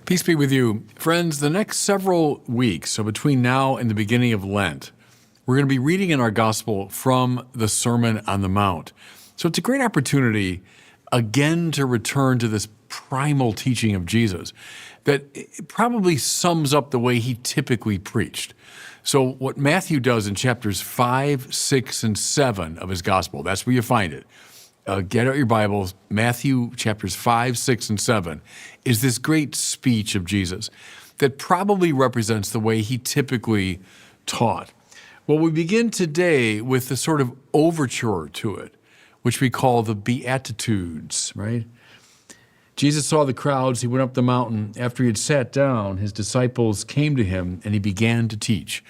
Peace be with you. Friends, the next several weeks, so between now and the beginning of Lent, we're going to be reading in our gospel from the Sermon on the Mount. So it's a great opportunity, again, to return to this primal teaching of Jesus that probably sums up the way he typically preached. So what Matthew does in chapters 5, 6, and 7 of his gospel, that's where you find it. Get out your Bibles, Matthew chapters 5, 6, and 7, is this great speech of Jesus that probably represents the way he typically taught. Well, we begin today with the sort of overture to it, which we call the Beatitudes, right? Jesus saw the crowds. He went up the mountain. After he had sat down, his disciples came to him, and he began to teach.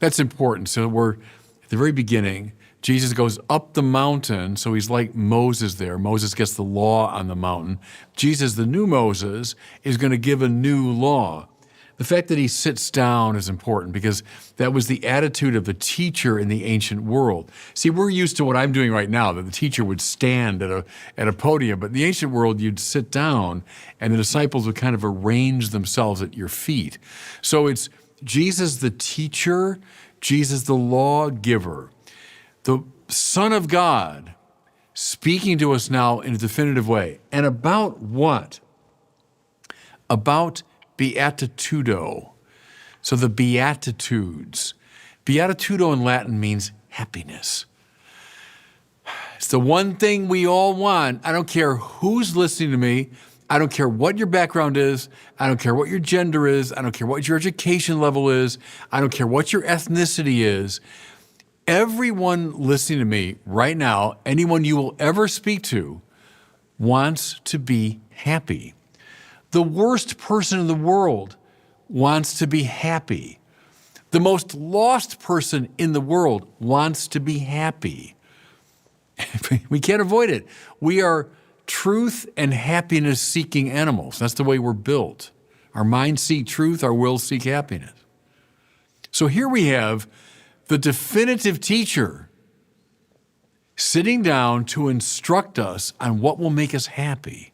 That's important. So we're at the very beginning. Jesus goes up the mountain, so he's like Moses there. Moses gets the law on the mountain. Jesus, the new Moses, is going to give a new law. The fact that he sits down is important because that was the attitude of the teacher in the ancient world. See, we're used to what I'm doing right now, that the teacher would stand at a podium, but in the ancient world, you'd sit down and the disciples would kind of arrange themselves at your feet. So it's Jesus the teacher, Jesus the lawgiver, the Son of God speaking to us now in a definitive way. And about what? About beatitudo. So the Beatitudes. Beatitudo in Latin means happiness. It's the one thing we all want. I don't care who's listening to me. I don't care what your background is. I don't care what your gender is. I don't care what your education level is. I don't care what your ethnicity is. Everyone listening to me right now, anyone you will ever speak to, wants to be happy. The worst person in the world wants to be happy. The most lost person in the world wants to be happy. We can't avoid it. We are truth and happiness seeking animals. That's the way we're built. Our minds seek truth, our wills seek happiness. So here we have the definitive teacher sitting down to instruct us on what will make us happy.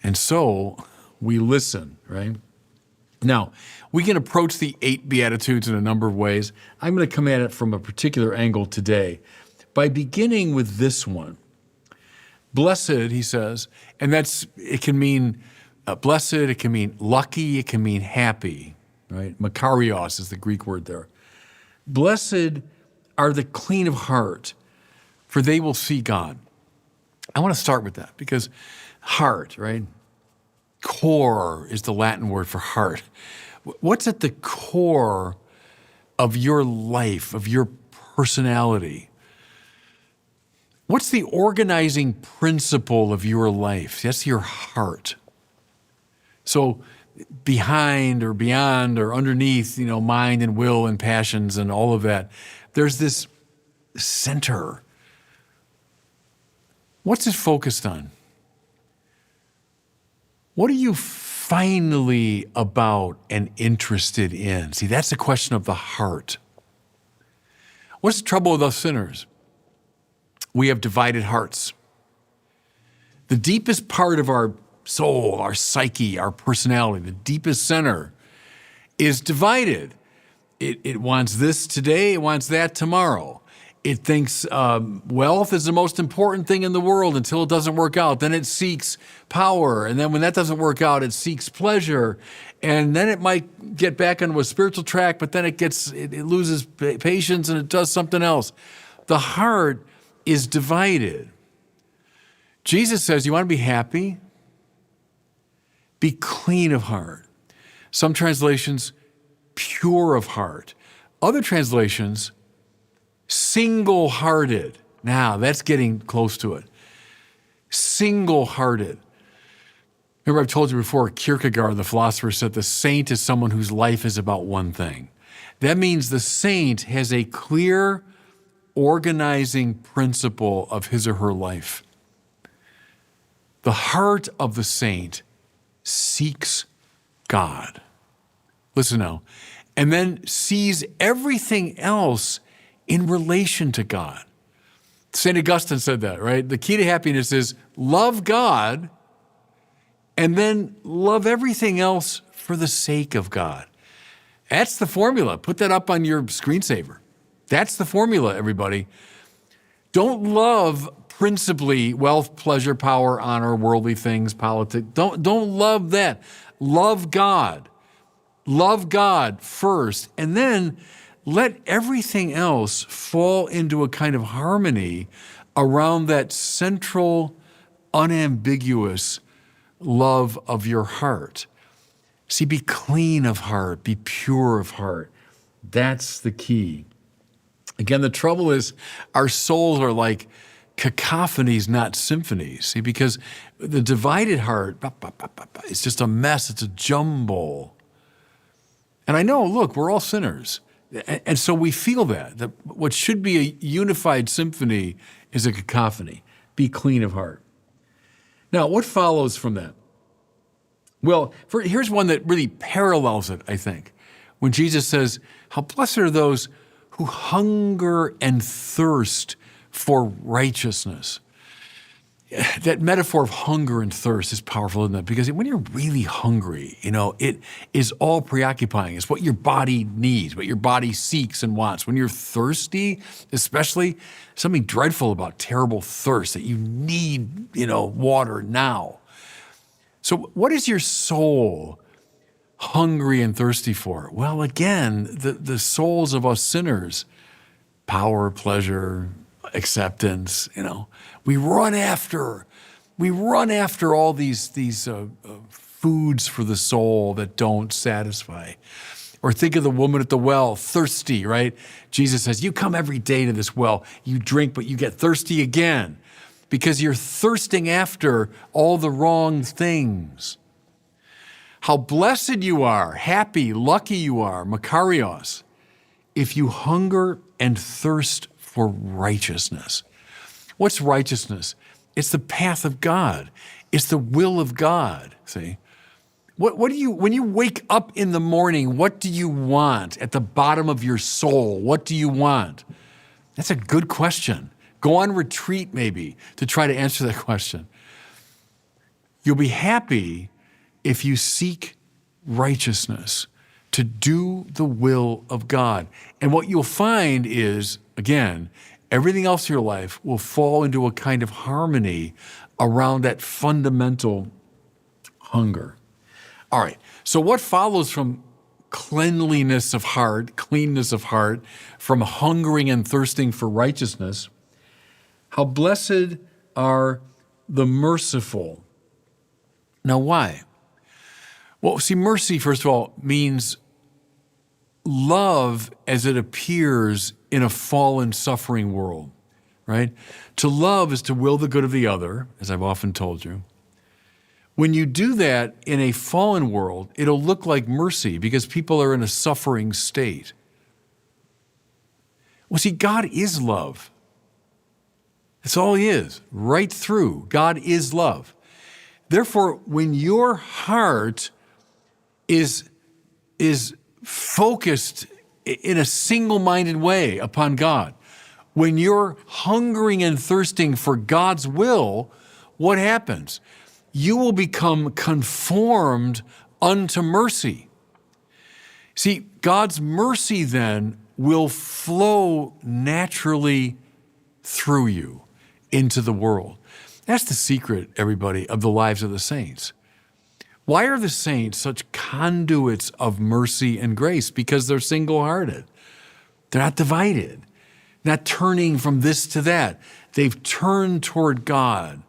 And so we listen, right? Now, we can approach the 8 Beatitudes in a number of ways. I'm going to come at it from a particular angle today by beginning with this one. Blessed, he says, and it can mean blessed, it can mean lucky, it can mean happy, right? Makarios is the Greek word there. Blessed are the clean of heart, for they will see God. I want to start with that because heart, right? Core is the Latin word for heart. What's at the core of your life, of your personality? What's the organizing principle of your life? That's your heart. So behind or beyond or underneath, mind and will and passions and all of that, there's this center. What's it focused on? What are you finally about and interested in? See, that's the question of the heart. What's the trouble with us sinners? We have divided hearts. The deepest part of our soul, our psyche, our personality, the deepest center is divided. It wants this today, it wants that tomorrow. It thinks wealth is the most important thing in the world until it doesn't work out. Then it seeks power. And then when that doesn't work out, it seeks pleasure. And then it might get back onto a spiritual track, but then it loses patience and it does something else. The heart is divided. Jesus says, you want to be happy? Be clean of heart. Some translations, pure of heart. Other translations, single-hearted. Now, that's getting close to it. Single-hearted. Remember, I've told you before, Kierkegaard, the philosopher, said the saint is someone whose life is about one thing. That means the saint has a clear, organizing principle of his or her life. The heart of the saint seeks God. Listen now. And then sees everything else in relation to God. St. Augustine said that, right? The key to happiness is love God and then love everything else for the sake of God. That's the formula. Put that up on your screensaver. That's the formula, everybody. Don't love principally wealth, pleasure, power, honor, worldly things, politics. Don't love that. Love God. Love God first, and then let everything else fall into a kind of harmony around that central, unambiguous love of your heart. See, be clean of heart, be pure of heart. That's the key. Again, the trouble is our souls are like cacophonies, not symphonies. See, because the divided heart, it's just a mess, it's a jumble. And I know, look, we're all sinners. And so we feel that what should be a unified symphony is a cacophony. Be clean of heart. Now, what follows from that? Well, here's one that really parallels it, I think. When Jesus says, how blessed are those who hunger and thirst for righteousness. That metaphor of hunger and thirst is powerful, isn't it? Because when you're really hungry, it is all preoccupying. It's what your body needs, what your body seeks and wants. When you're thirsty, especially, something dreadful about terrible thirst, that you need, water now. So what is your soul hungry and thirsty for? Well, again, the souls of us sinners, power, pleasure, acceptance, we run after all these foods for the soul that don't satisfy. Or think of the woman at the well, thirsty, right? Jesus says, you come every day to this well, you drink, but you get thirsty again because you're thirsting after all the wrong things. How blessed you are, happy, lucky you are, Makarios, if you hunger and thirst for righteousness. What's righteousness? It's the path of God. It's the will of God, see? What do you, when you wake up in the morning, what do you want at the bottom of your soul? What do you want? That's a good question. Go on retreat maybe to try to answer that question. You'll be happy if you seek righteousness, to do the will of God. And what you'll find is, again, everything else in your life will fall into a kind of harmony around that fundamental hunger. All right, so what follows from cleanliness of heart, from hungering and thirsting for righteousness? How blessed are the merciful. Now, why? Well, see, mercy, first of all, means love as it appears in a fallen, suffering world, right? To love is to will the good of the other, as I've often told you. When you do that in a fallen world, it'll look like mercy because people are in a suffering state. Well, see, God is love. That's all he is, right through. God is love. Therefore, when your heart is focused in a single-minded way upon God, when you're hungering and thirsting for God's will, what happens? You will become conformed unto mercy. See, God's mercy then will flow naturally through you into the world. That's the secret, everybody, of the lives of the saints. Why are the saints such conduits of mercy and grace? Because they're single-hearted. They're not divided, not turning from this to that. They've turned toward God.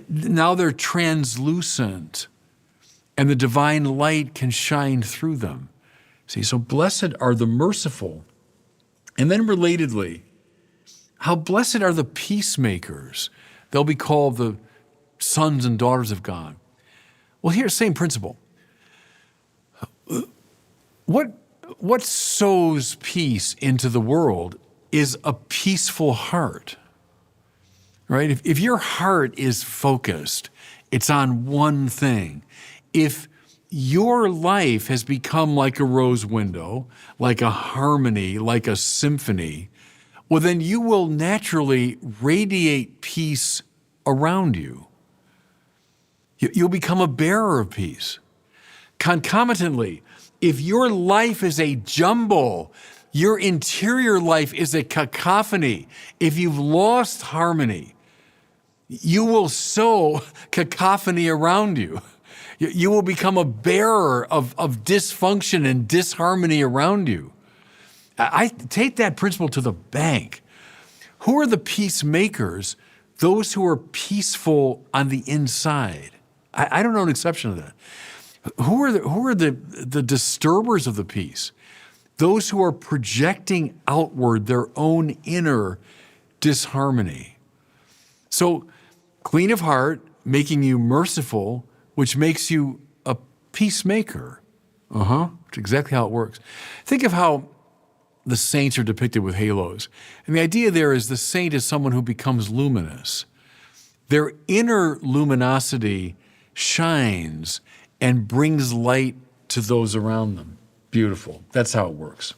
Now they're translucent, and the divine light can shine through them. See, so blessed are the merciful. And then relatedly, how blessed are the peacemakers. They'll be called the sons and daughters of God. Well, here's the same principle. What sows peace into the world is a peaceful heart, right? If your heart is focused, it's on one thing. If your life has become like a rose window, like a harmony, like a symphony, well, then you will naturally radiate peace around you. You'll become a bearer of peace. concomitantly, if your life is a jumble, your interior life is a cacophony, if you've lost harmony, you will sow cacophony around you. You will become a bearer of dysfunction and disharmony around you. I take that principle to the bank. Who are the peacemakers? Those who are peaceful on the inside. I don't know an exception to that. Who are the disturbers of the peace? Those who are projecting outward their own inner disharmony. So, clean of heart, making you merciful, which makes you a peacemaker. That's exactly how it works. Think of how the saints are depicted with halos. And the idea there is the saint is someone who becomes luminous. Their inner luminosity shines and brings light to those around them. Beautiful. That's how it works.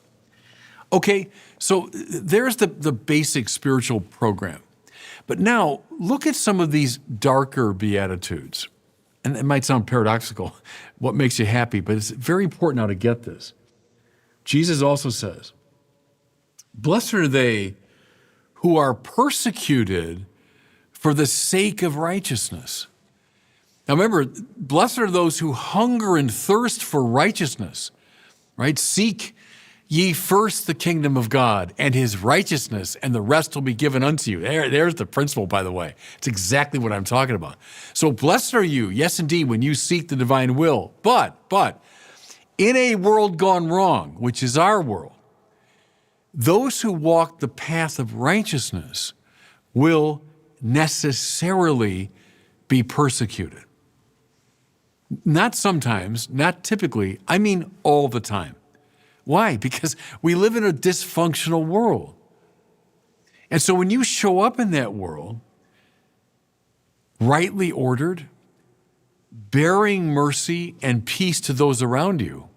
Okay, so there's the basic spiritual program. But now, look at some of these darker Beatitudes. And it might sound paradoxical, what makes you happy, but it's very important now to get this. Jesus also says, "Blessed are they who are persecuted for the sake of righteousness." Now remember, blessed are those who hunger and thirst for righteousness, right? Seek ye first the kingdom of God and his righteousness, and the rest will be given unto you. There's the principle, by the way. It's exactly what I'm talking about. So blessed are you, yes indeed, when you seek the divine will. But in a world gone wrong, which is our world, those who walk the path of righteousness will necessarily be persecuted. Not sometimes, not typically, I mean all the time. Why? Because we live in a dysfunctional world. And so when you show up in that world, rightly ordered, bearing mercy and peace to those around you,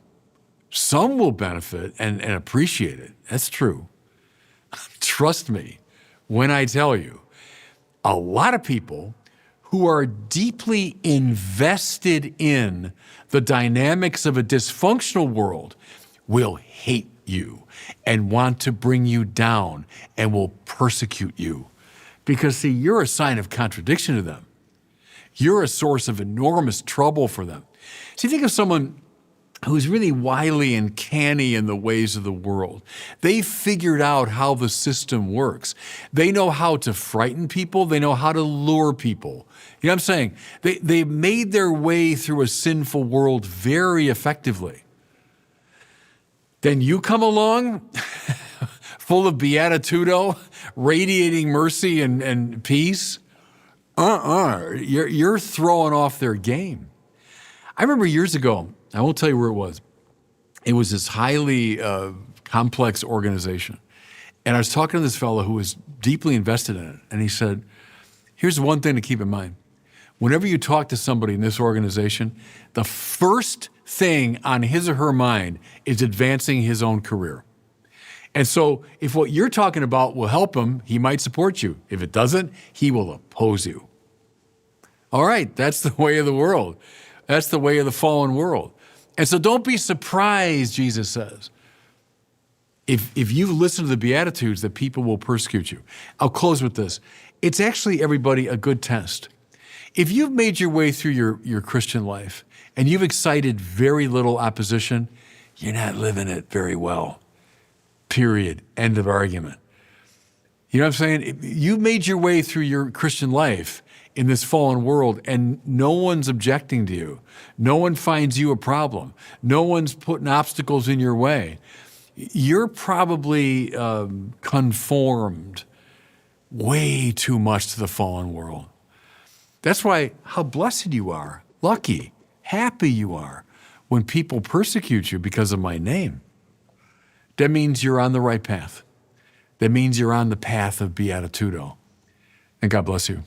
some will benefit and appreciate it. That's true. Trust me when I tell you, a lot of people who are deeply invested in the dynamics of a dysfunctional world will hate you and want to bring you down and will persecute you. Because, see, you're a sign of contradiction to them. You're a source of enormous trouble for them. See, think of someone who's really wily and canny in the ways of the world. They figured out how the system works. They know how to frighten people. They know how to lure people. You know what I'm saying? They made their way through a sinful world very effectively. Then you come along, full of beatitudo, radiating mercy and peace. You're throwing off their game. I remember years ago, I won't tell you where it was. It was this highly complex organization. And I was talking to this fellow who was deeply invested in it. And he said, here's one thing to keep in mind. Whenever you talk to somebody in this organization, the first thing on his or her mind is advancing his own career. And so if what you're talking about will help him, he might support you. If it doesn't, he will oppose you. All right, that's the way of the world. That's the way of the fallen world. And so don't be surprised, Jesus says, if you listen to the Beatitudes, that people will persecute you. I'll close with this. It's actually, everybody, a good test. If you've made your way through your Christian life and you've excited very little opposition, you're not living it very well. Period. End of argument. You know what I'm saying? You've made your way through your Christian life in this fallen world and no one's objecting to you. No one finds you a problem. No one's putting obstacles in your way. You're probably conformed way too much to the fallen world. That's why how blessed you are, lucky, happy you are when people persecute you because of my name. That means you're on the right path. That means you're on the path of beatitudo. And God bless you.